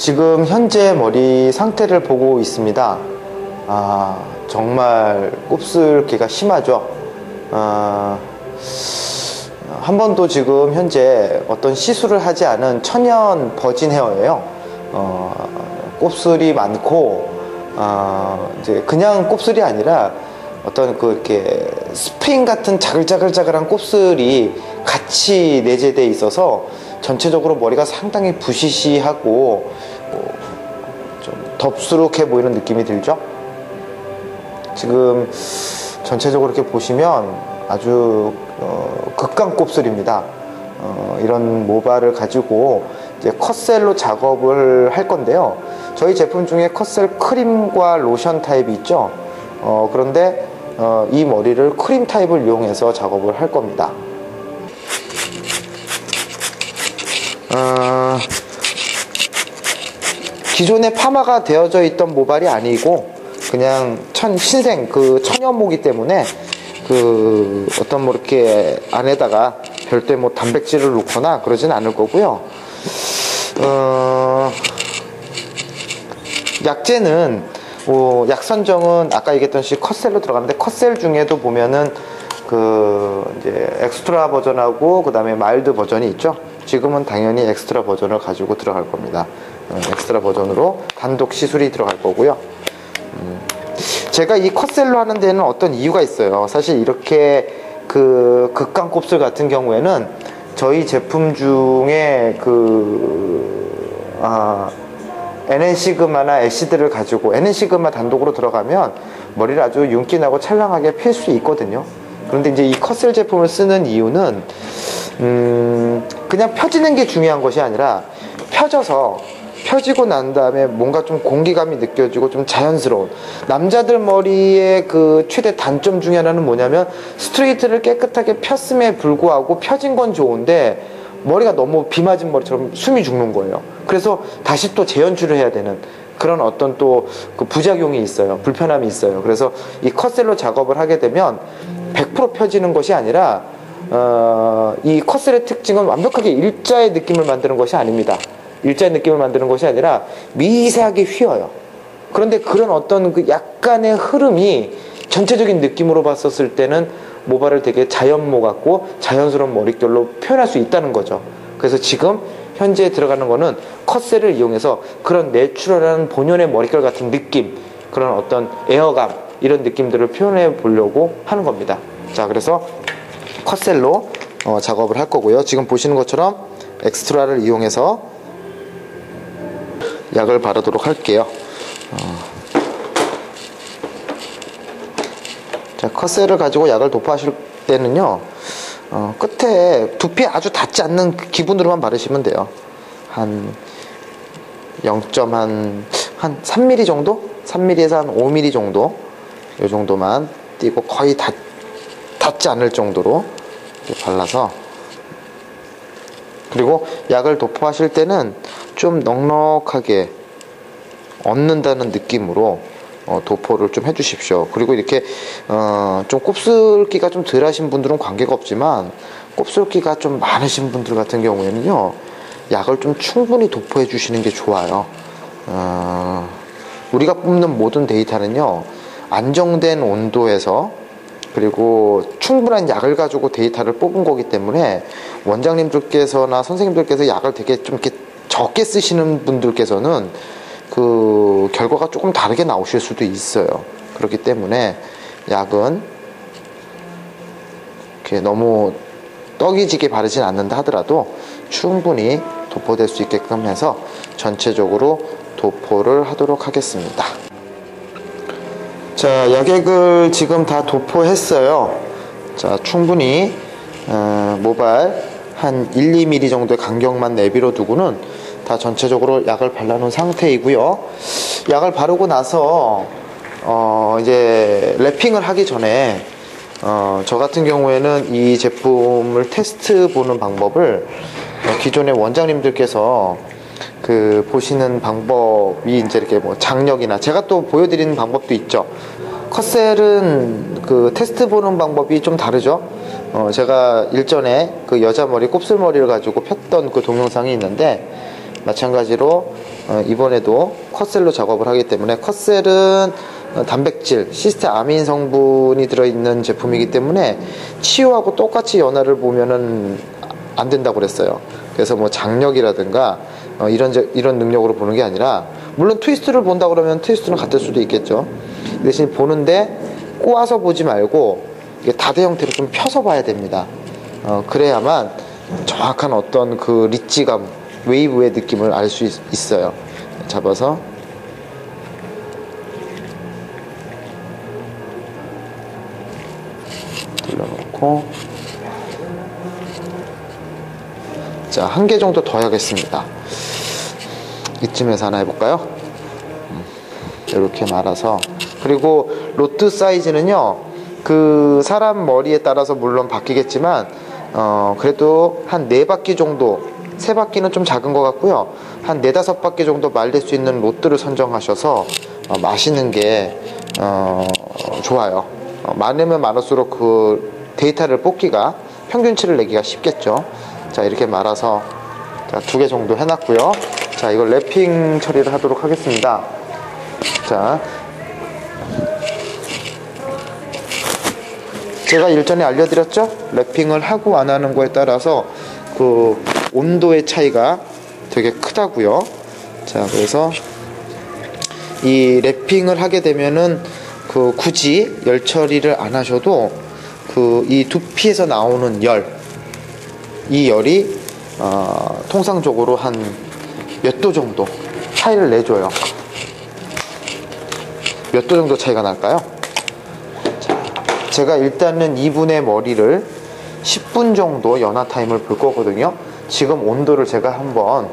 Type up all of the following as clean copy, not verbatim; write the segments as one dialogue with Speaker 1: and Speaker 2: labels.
Speaker 1: 지금 현재 머리 상태를 보고 있습니다. 정말 곱슬기가 심하죠. 한 번도 지금 현재 어떤 시술을 하지 않은 천연 버진 헤어예요. 곱슬이 많고, 이제 그냥 곱슬이 아니라 어떤 이렇게 스프링 같은 자글자글자글한 곱슬이 같이 내재되어 있어서 전체적으로 머리가 상당히 부시시하고 좀 덥수룩해 보이는 느낌이 들죠. 지금 전체적으로 이렇게 보시면 아주 극강 곱슬입니다. 이런 모발을 가지고 이제 컷셀로 작업을 할 건데요. 저희 제품 중에 컷셀 크림과 로션 타입이 있죠. 그런데 이 머리를 크림 타입을 이용해서 작업을 할 겁니다. 기존에 파마가 되어져 있던 모발이 아니고 그냥 신생 천연모기 때문에 어떤 이렇게 안에다가 별도의 단백질을 넣거나 그러진 않을 거고요. 약재는 약 선정은 아까 얘기했던 컷셀로 들어가는데, 컷셀 중에도 보면은 이제 엑스트라 버전하고 그 다음에 마일드 버전이 있죠. 지금은 당연히 엑스트라 버전을 가지고 들어갈 겁니다. 엑스트라 버전으로 단독 시술이 들어갈 거고요. 제가 이 컷셀로 하는 데는 어떤 이유가 있어요. 사실 이렇게 극강 곱슬 같은 경우에는 저희 제품 중에 NN 시그마나 애시드를 가지고 NN 시그마 단독으로 들어가면 머리를 아주 윤기나고 찰랑하게 필 수 있거든요. 그런데 이제 이 컷셀 제품을 쓰는 이유는 그냥 펴지는 게 중요한 것이 아니라 펴지고 난 다음에 뭔가 좀 공기감이 느껴지고 좀 자연스러운, 남자들 머리의 최대 단점 중에 하나는 뭐냐면 스트레이트를 깨끗하게 폈음에 불구하고 펴진 건 좋은데 머리가 너무 비 맞은 머리처럼 숨이 죽는 거예요. 그래서 다시 또 재연출을 해야 되는 그런 어떤 또 부작용이 있어요. 불편함이 있어요. 그래서 이 컷셀로 작업을 하게 되면 100% 펴지는 것이 아니라 이 컷셀의 특징은 완벽하게 일자의 느낌을 만드는 것이 아닙니다. 일자의 느낌을 만드는 것이 아니라 미세하게 휘어요. 그런데 그런 어떤 약간의 흐름이 전체적인 느낌으로 봤었을 때는 모발을 되게 자연모 같고 자연스러운 머릿결로 표현할 수 있다는 거죠. 그래서 지금 현재 들어가는 거는 컷셀을 이용해서 그런 내추럴한 본연의 머릿결 같은 느낌, 그런 어떤 에어감, 이런 느낌들을 표현해 보려고 하는 겁니다. 자, 그래서 컷셀로 작업을 할 거고요. 지금 보시는 것처럼 엑스트라를 이용해서 약을 바르도록 할게요. 자, 컷셀을 가지고 약을 도포하실 때는요, 끝에 두피에 아주 닿지 않는 기분으로만 바르시면 돼요. 한 3mm 정도? 3mm에서 한 5mm 정도? 이 정도만 띄고 거의 닿지 않을 정도로 이렇게 발라서, 그리고 약을 도포하실 때는 좀 넉넉하게 얹는다는 느낌으로 도포를 좀 해주십시오. 그리고 이렇게 좀 곱슬기가 좀 덜 하신 분들은 관계가 없지만, 곱슬기가 좀 많으신 분들 같은 경우에는요, 약을 좀 충분히 도포해 주시는 게 좋아요. 우리가 뽑는 모든 데이터는요, 안정된 온도에서 그리고 충분한 약을 가지고 데이터를 뽑은 거기 때문에, 원장님들께서나 선생님들께서 약을 되게 좀 이렇게 적게 쓰시는 분들께서는 결과가 조금 다르게 나오실 수도 있어요. 그렇기 때문에 약은 이렇게 너무 떡이지게 바르진 않는다 하더라도 충분히 도포될 수 있게끔 해서 전체적으로 도포를 하도록 하겠습니다. 자, 약액을 지금 다 도포했어요. 자, 충분히 모발 한 1, 2mm 정도의 간격만 내비로 두고는 다 전체적으로 약을 발라놓은 상태이고요. 약을 바르고 나서 이제 랩핑을 하기 전에 저 같은 경우에는 이 제품을 테스트 보는 방법을 기존의 원장님들께서 보시는 방법이 이제 이렇게 장력이나 제가 또 보여드리는 방법도 있죠. 컷셀은 테스트 보는 방법이 좀 다르죠. 제가 일전에 여자 머리 곱슬머리를 가지고 폈던 동영상이 있는데, 마찬가지로 이번에도 컷셀로 작업을 하기 때문에, 컷셀은 단백질, 시스테 아민 성분이 들어있는 제품이기 때문에 치유하고 똑같이 연화를 보면은 안 된다고 그랬어요. 그래서 뭐 장력이라든가 이런 능력으로 보는 게 아니라, 물론 트위스트를 본다 그러면 트위스트는 같을 수도 있겠죠. 대신 보는데 꼬아서 보지 말고 이게 다대 형태로 좀 펴서 봐야 됩니다. 그래야만 정확한 어떤 그 리치감, 웨이브의 느낌을 알 수 있어요. 잡아서 돌려놓고, 자, 1개 정도 더 하겠습니다. 이쯤에서 하나 해볼까요? 이렇게 말아서. 그리고 로트 사이즈는요, 그 사람 머리에 따라서 물론 바뀌겠지만 그래도 한 4바퀴 정도, 3바퀴는 좀 작은 것 같고요, 한 4-5바퀴 정도 말릴 수 있는 로트를 선정하셔서 마시는 게 좋아요. 많으면 많을수록 그 데이터를 뽑기가, 평균치를 내기가 쉽겠죠. 자, 이렇게 말아서 2개 정도 해놨고요. 자, 이걸 랩핑 처리를 하도록 하겠습니다. 자, 제가 일전에 알려드렸죠? 랩핑을 하고 안 하는 거에 따라서 그 온도의 차이가 되게 크다고요. 자, 그래서 이 랩핑을 하게 되면은 그 굳이 열 처리를 안 하셔도 그 이 두피에서 나오는 이 열이 통상적으로 한 몇 도 정도 차이를 내줘요. 몇 도 정도 차이가 날까요? 자, 제가 일단은 이분의 머리를 10분 정도 연화 타임을 볼 거거든요. 지금 온도를 제가 한번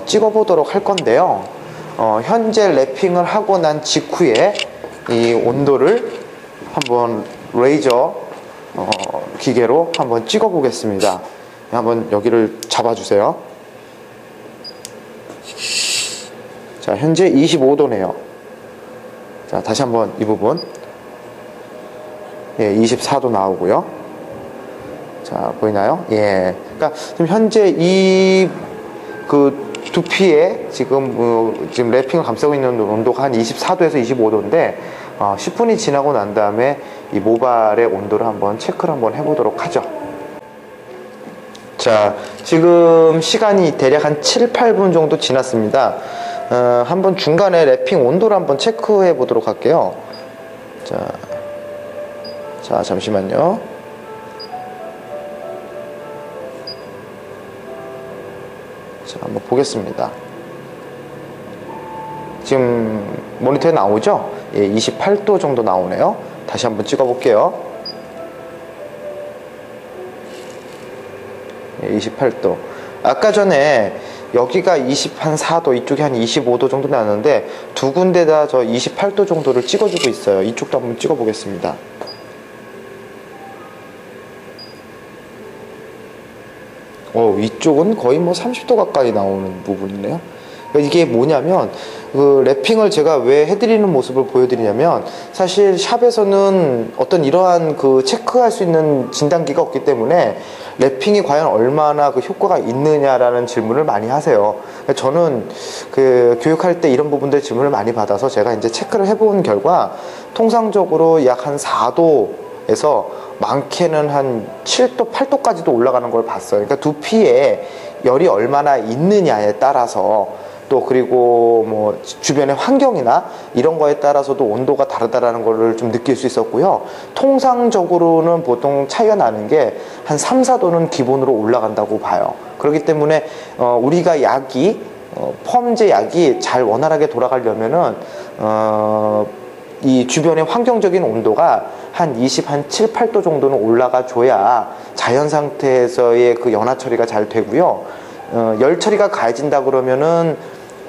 Speaker 1: 찍어 보도록 할 건데요. 현재 랩핑을 하고 난 직후에 이 온도를 한번 레이저 기계로 한번 찍어 보겠습니다. 한번 여기를 잡아주세요. 자, 현재 25도네요. 자, 다시 한번 이 부분, 예, 24도 나오고요. 자, 보이나요? 예. 그러니까 지금 현재 이 그 두피에 지금 랩핑을 감싸고 있는 온도가 한 24도에서 25도인데 10분이 지나고 난 다음에 이 모발의 온도를 한번 체크를 한번 해보도록 하죠. 자, 지금 시간이 대략 한 7-8분 정도 지났습니다. 한번 중간에 랩핑 온도를 한번 체크해 보도록 할게요. 자, 잠시만요. 자, 한번 보겠습니다. 지금 모니터에 나오죠? 예, 28도 정도 나오네요. 다시 한번 찍어 볼게요. 예, 28도. 아까 전에 여기가 24도, 이쪽이 한 25도 정도 나는데 두 군데 다 저 28도 정도를 찍어주고 있어요. 이쪽도 한번 찍어 보겠습니다. 이쪽은 거의 뭐 30도 가까이 나오는 부분이네요. 이게 뭐냐면, 그 랩핑을 제가 왜 해드리는 모습을 보여드리냐면, 사실 샵에서는 어떤 이러한 그 체크할 수 있는 진단기가 없기 때문에 랩핑이 과연 얼마나 그 효과가 있느냐라는 질문을 많이 하세요. 저는 그 교육할 때 이런 부분들 질문을 많이 받아서 제가 이제 체크를 해본 결과, 통상적으로 약 한 4도에서 많게는 한 7도, 8도까지도 올라가는 걸 봤어요. 그러니까 두피에 열이 얼마나 있느냐에 따라서, 또 그리고 뭐 주변의 환경이나 이런 거에 따라서도 온도가 다르다라는 거를 좀 느낄 수 있었고요. 통상적으로는 보통 차이가 나는 게 한 3-4도는 기본으로 올라간다고 봐요. 그렇기 때문에 우리가 약이 펌제 약이 잘 원활하게 돌아가려면은 이 주변의 환경적인 온도가 한 7-8도 정도는 올라가 줘야 자연 상태에서의 그 연화 처리가 잘 되고요. 열 처리가 가해진다 그러면은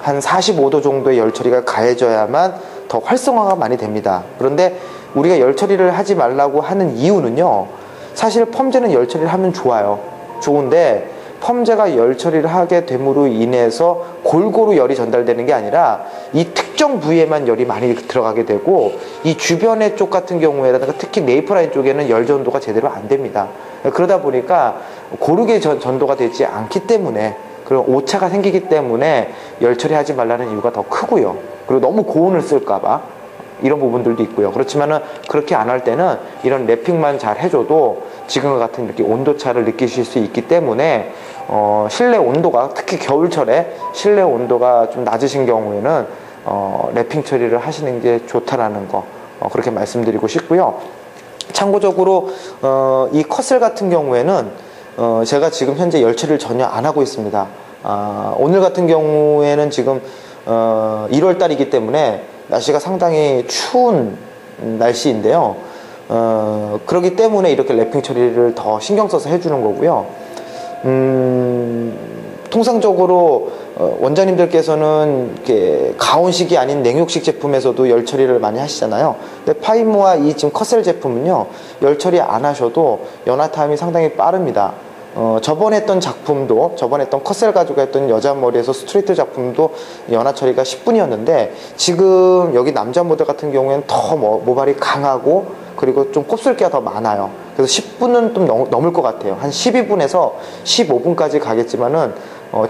Speaker 1: 한 45도 정도의 열 처리가 가해져야만 더 활성화가 많이 됩니다. 그런데 우리가 열 처리를 하지 말라고 하는 이유는요, 사실 펌제는 열 처리를 하면 좋아요. 좋은데 펌제가 열 처리를 하게 됨으로 인해서 골고루 열이 전달되는 게 아니라 이 특정 부위에만 열이 많이 들어가게 되고, 이 주변의 쪽 같은 경우에라든가 특히 네이프라인 쪽에는 열 전도가 제대로 안 됩니다. 그러다 보니까 고르게 전도가 되지 않기 때문에 그런 오차가 생기기 때문에 열 처리하지 말라는 이유가 더 크고요. 그리고 너무 고온을 쓸까봐 이런 부분들도 있고요. 그렇지만은 그렇게 안 할 때는 이런 랩핑만 잘 해줘도 지금과 같은 이렇게 온도차를 느끼실 수 있기 때문에 실내 온도가, 특히 겨울철에 실내 온도가 좀 낮으신 경우에는 랩핑 처리를 하시는 게 좋다라는 거 그렇게 말씀드리고 싶고요. 참고적으로 이 컷셀 같은 경우에는 제가 지금 현재 열 처리를 전혀 안 하고 있습니다. 오늘 같은 경우에는 지금 1월 달이기 때문에 날씨가 상당히 추운 날씨인데요. 그렇기 때문에 이렇게 랩핑 처리를 더 신경 써서 해주는 거고요. 통상적으로 원장님들께서는 이렇게 가온식이 아닌 냉육식 제품에서도 열 처리를 많이 하시잖아요. 근데 파이모와 이 지금 컷셀 제품은요, 열 처리 안 하셔도 연화 타임이 상당히 빠릅니다. 저번에 했던 작품도, 저번에 했던 컷셀 가지고 했던 여자 머리에서 스트레이트 작품도 연화 처리가 10분이었는데 지금 여기 남자 모델 같은 경우에는 더 모발이 강하고 그리고 좀 곱슬기가 더 많아요. 그래서 10분은 좀 넘을 것 같아요. 한 12분에서 15분까지 가겠지만은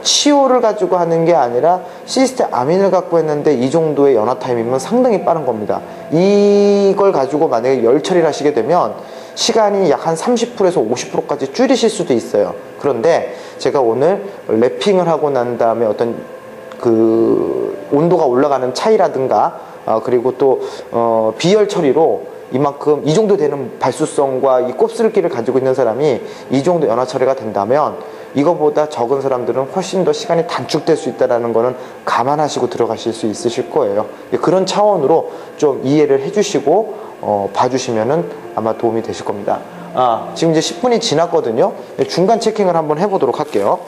Speaker 1: 치오를 가지고 하는 게 아니라 시스템 아민을 갖고 했는데 이 정도의 연화 타임이면 상당히 빠른 겁니다. 이걸 가지고 만약에 열 처리를 하시게 되면 시간이 약 한 30%에서 50%까지 줄이실 수도 있어요. 그런데 제가 오늘 랩핑을 하고 난 다음에 어떤 그 온도가 올라가는 차이라든가 그리고 또 비열 처리로 이만큼 이 정도 되는 발수성과 이 곱슬기를 가지고 있는 사람이 이 정도 연화 처리가 된다면 이거보다 적은 사람들은 훨씬 더 시간이 단축될 수 있다는 거는 감안하시고 들어가실 수 있으실 거예요. 그런 차원으로 좀 이해를 해주시고 봐주시면은 아마 도움이 되실 겁니다. 지금 이제 10분이 지났거든요. 중간 체킹을 한번 해보도록 할게요.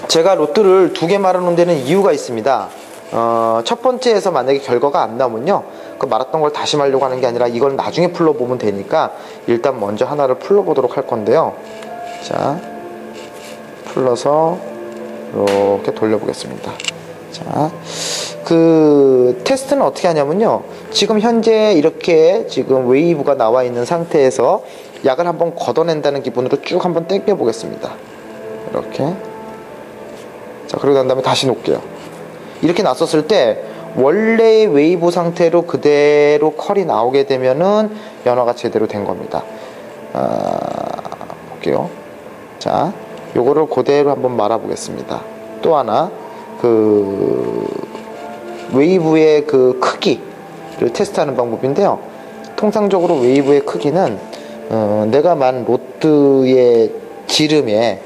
Speaker 1: 제가 로트를 2개 말아놓은 데는 이유가 있습니다. 첫 번째에서 만약에 결과가 안 나오면요, 그 말았던 걸 다시 말려고 하는 게 아니라 이걸 나중에 풀러보면 되니까 일단 먼저 하나를 풀러보도록 할 건데요. 자, 풀러서 이렇게 돌려보겠습니다. 자, 그 테스트는 어떻게 하냐면요, 지금 현재 이렇게 지금 웨이브가 나와 있는 상태에서 약을 한번 걷어낸다는 기분으로 쭉 한번 당겨 보겠습니다. 이렇게. 자, 그러고 난 다음에 다시 놓을게요. 이렇게 놨었을 때 원래의 웨이브 상태로 그대로 컬이 나오게 되면은 연화가 제대로 된 겁니다. 볼게요. 자, 요거를 그대로 한번 말아 보겠습니다. 또 하나, 그 웨이브의 그 크기를 테스트하는 방법인데요. 통상적으로 웨이브의 크기는 내가 만 로트의 지름에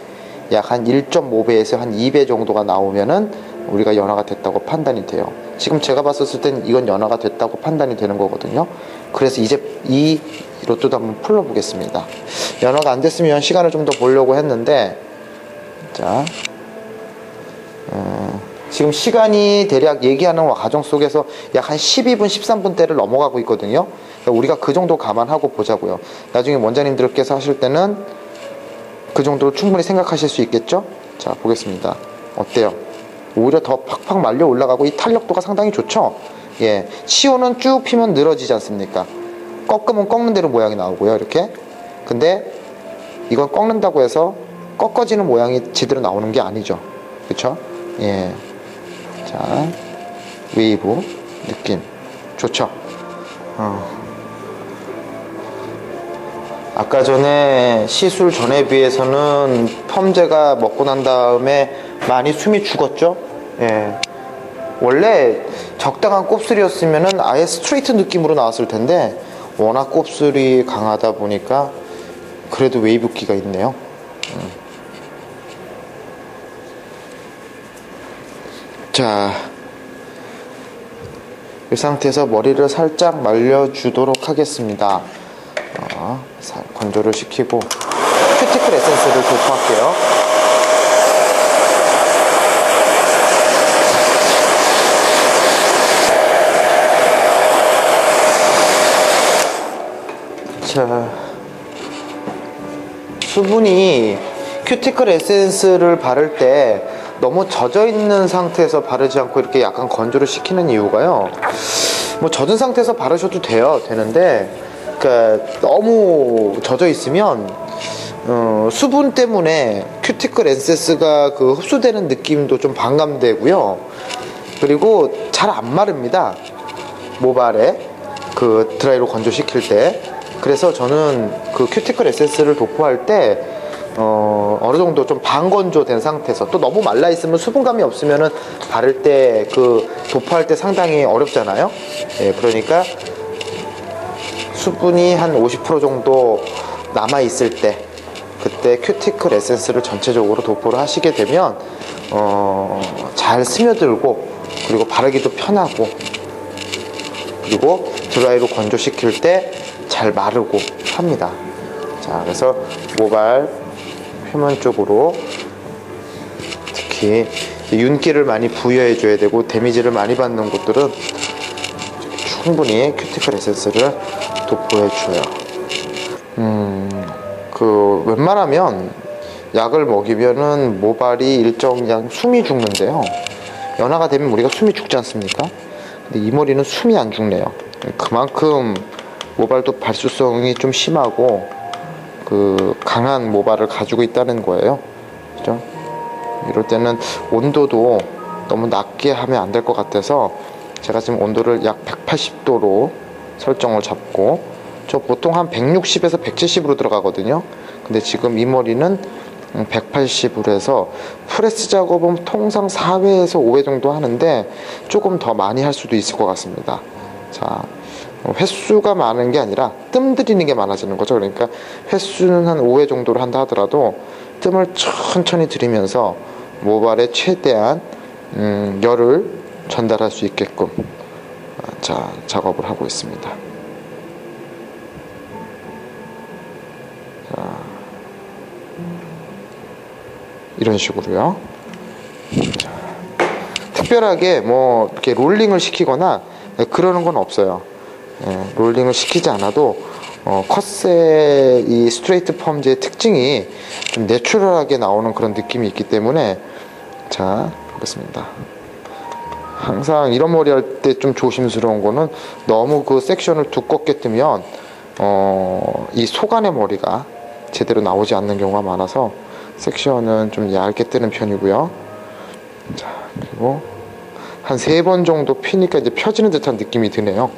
Speaker 1: 약 한 1.5배에서 한 2배 정도가 나오면은 우리가 연화가 됐다고 판단이 돼요. 지금 제가 봤었을 땐 이건 연화가 됐다고 판단이 되는 거거든요. 그래서 이제 이 로트도 한번 풀러 보겠습니다. 연화가 안 됐으면 시간을 좀 더 보려고 했는데, 자, 지금 시간이 대략 얘기하는 과정 속에서 약 한 12분, 13분대를 넘어가고 있거든요. 그러니까 우리가 그 정도 감안하고 보자고요. 나중에 원장님들께서 하실 때는 그 정도로 충분히 생각하실 수 있겠죠? 자, 보겠습니다. 어때요? 오히려 더 팍팍 말려 올라가고 이 탄력도가 상당히 좋죠? 예, 치오는 쭉 피면 늘어지지 않습니까? 꺾으면 꺾는 대로 모양이 나오고요, 이렇게. 근데 이건 꺾는다고 해서 꺾어지는 모양이 제대로 나오는 게 아니죠. 그쵸? 예. 자, 웨이브 느낌 좋죠? 아까 전에 시술 전에 비해서는 펌제가 먹고 난 다음에 많이 숨이 죽었죠? 예. 원래 적당한 곱슬이었으면은 아예 스트레이트 느낌으로 나왔을 텐데 워낙 곱슬이 강하다 보니까 그래도 웨이브기가 있네요. 자, 이 상태에서 머리를 살짝 말려주도록 하겠습니다. 건조를 시키고 큐티클 에센스를 도포할게요. 자, 수분이 큐티클 에센스를 바를 때 너무 젖어 있는 상태에서 바르지 않고 이렇게 약간 건조를 시키는 이유가요, 뭐 젖은 상태에서 바르셔도 되는데 그러니까 너무 젖어 있으면 수분 때문에 큐티클 에센스가 그 흡수되는 느낌도 좀 반감되고요. 그리고 잘 안 마릅니다. 모발에 그 드라이로 건조시킬 때. 그래서 저는 그 큐티클 에센스를 도포할 때 어느 정도 좀 반건조된 상태에서, 또 너무 말라 있으면 수분감이 없으면은 바를 때 그 도포할 때 상당히 어렵잖아요. 예, 그러니까 수분이 한 50% 정도 남아 있을 때, 그때 큐티클 에센스를 전체적으로 도포를 하시게 되면 잘 스며들고, 그리고 바르기도 편하고, 그리고 드라이로 건조시킬 때 잘 마르고 합니다. 자, 그래서 모발 표면 쪽으로 특히 윤기를 많이 부여해 줘야 되고 데미지를 많이 받는 곳들은 충분히 큐티클 에센스를 도포해 줘요. 그 웬만하면 약을 먹이면은 모발이 일정량 숨이 죽는데요. 연화가 되면 우리가 숨이 죽지 않습니까? 근데 이 머리는 숨이 안 죽네요. 그만큼 모발도 발수성이 좀 심하고 그 강한 모발을 가지고 있다는 거예요. 그죠? 이럴 때는 온도도 너무 낮게 하면 안 될 것 같아서 제가 지금 온도를 약 180도로 설정을 잡고, 저 보통 한 160에서 170으로 들어가거든요. 근데 지금 이 머리는 180으로 해서 프레스 작업은 통상 4회에서 5회 정도 하는데 조금 더 많이 할 수도 있을 것 같습니다. 자, 횟수가 많은 게 아니라 뜸 들이는 게 많아지는 거죠. 그러니까 횟수는 한 5회 정도로 한다 하더라도 뜸을 천천히 들이면서 모발에 최대한 열을 전달할 수 있게끔 자, 작업을 하고 있습니다. 자, 이런 식으로요. 자, 특별하게 뭐 이렇게 롤링을 시키거나 그러는 건 없어요. 예, 롤링을 시키지 않아도 컷의 이 스트레이트 펌즈의 특징이 좀 내추럴하게 나오는 그런 느낌이 있기 때문에, 자, 보겠습니다. 항상 이런 머리 할 때 좀 조심스러운 거는 너무 그 섹션을 두껍게 뜨면 이 속안의 머리가 제대로 나오지 않는 경우가 많아서 섹션은 좀 얇게 뜨는 편이고요. 자, 그리고 한 3번 정도 피니까 이제 펴지는 듯한 느낌이 드네요.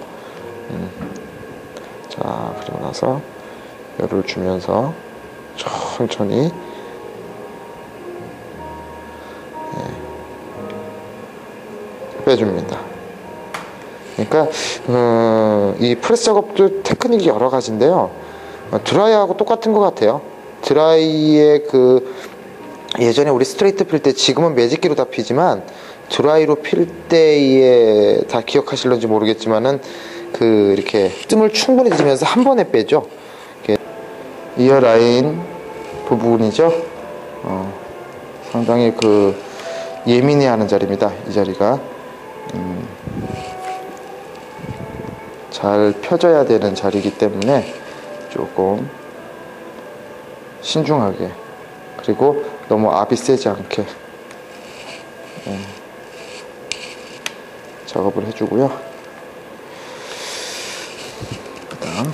Speaker 1: 자, 그리고 나서 열을 주면서 천천히 빼줍니다. 그러니까 이 프레스 작업도 테크닉이 여러 가지인데요. 드라이하고 똑같은 것 같아요. 드라이의 그 예전에 우리 스트레이트 필 때, 지금은 매직기로 다 피지만 드라이로 필 때에 다 기억하실런지 모르겠지만은 그 이렇게 뜸을 충분히 들이면서 한 번에 빼죠. 이어 라인 부분이죠. 상당히 그 예민해하는 자리입니다. 이 자리가 잘 펴져야 되는 자리이기 때문에 조금 신중하게, 그리고 너무 압이 세지 않게 작업을 해주고요. 그 다음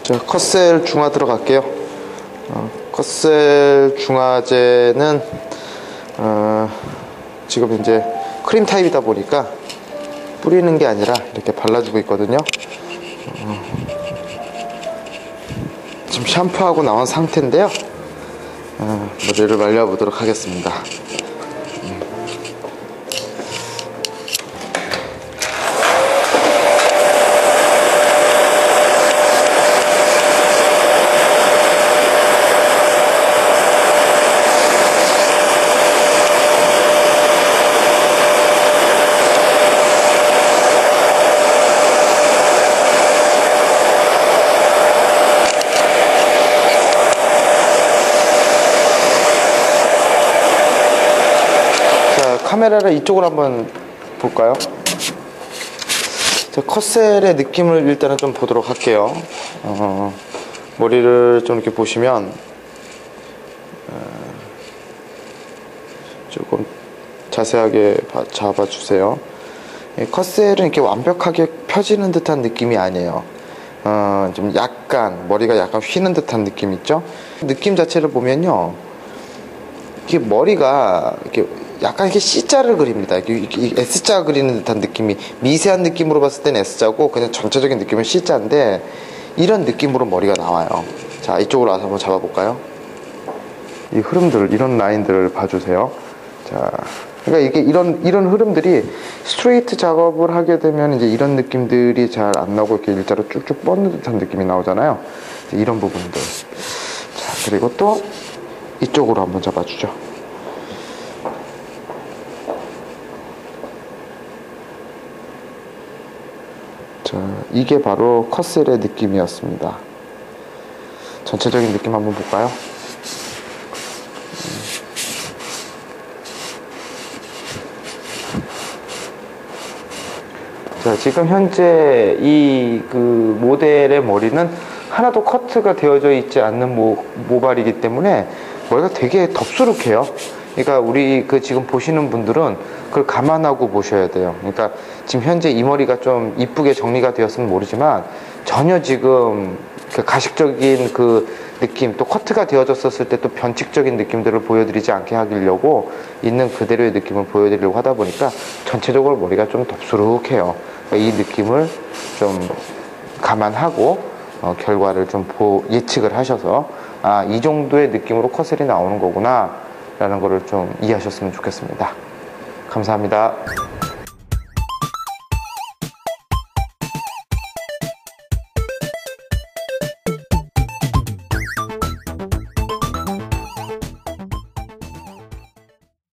Speaker 1: 자, 컷셀 중화 들어갈게요. 컷셀 중화제는 지금 이제 크림 타입이다 보니까 뿌리는 게 아니라 이렇게 발라주고 있거든요. 지금 샴푸하고 나온 상태인데요. 머리를 말려보도록 하겠습니다. 카메라를 이쪽으로 한번 볼까요? 자, 컷셀의 느낌을 일단은 좀 보도록 할게요. 머리를 좀 이렇게 보시면 조금 자세하게 잡아주세요. 컷셀은 이렇게 완벽하게 펴지는 듯한 느낌이 아니에요. 좀 약간 머리가 약간 휘는 듯한 느낌 있죠? 느낌 자체를 보면요, 이게 머리가 이렇게 약간 이렇게 C자를 그립니다. 이렇게 S자 그리는 듯한 느낌이, 미세한 느낌으로 봤을 때는 S자고 그냥 전체적인 느낌은 C자인데, 이런 느낌으로 머리가 나와요. 자, 이쪽으로 와서 한번 잡아볼까요? 이 흐름들, 이런 라인들을 봐주세요. 자, 그러니까 이게 이런 흐름들이 스트레이트 작업을 하게 되면 이제 이런 느낌들이 잘 안 나오고 이렇게 일자로 쭉쭉 뻗는 듯한 느낌이 나오잖아요. 이런 부분들. 자, 그리고 또 이쪽으로 한번 잡아주죠. 자, 이게 바로 컷셀의 느낌이었습니다. 전체적인 느낌 한번 볼까요? 자, 지금 현재 이 그 모델의 머리는 하나도 커트가 되어져 있지 않는 모발이기 때문에 머리가 되게 덥수룩해요. 그러니까 우리 그 지금 보시는 분들은 그걸 감안하고 보셔야 돼요. 그러니까 지금 현재 이 머리가 좀 이쁘게 정리가 되었으면 모르지만 전혀 지금 그 가식적인 그 느낌, 또 커트가 되어졌었을 때 또 변칙적인 느낌들을 보여드리지 않게 하려고 있는 그대로의 느낌을 보여드리려고 하다 보니까 전체적으로 머리가 좀 덥수룩해요. 그러니까 이 느낌을 좀 감안하고 결과를 좀 예측을 하셔서, 아, 이 정도의 느낌으로 컷셀이 나오는 거구나 라는 거를 좀 이해하셨으면 좋겠습니다. 감사합니다.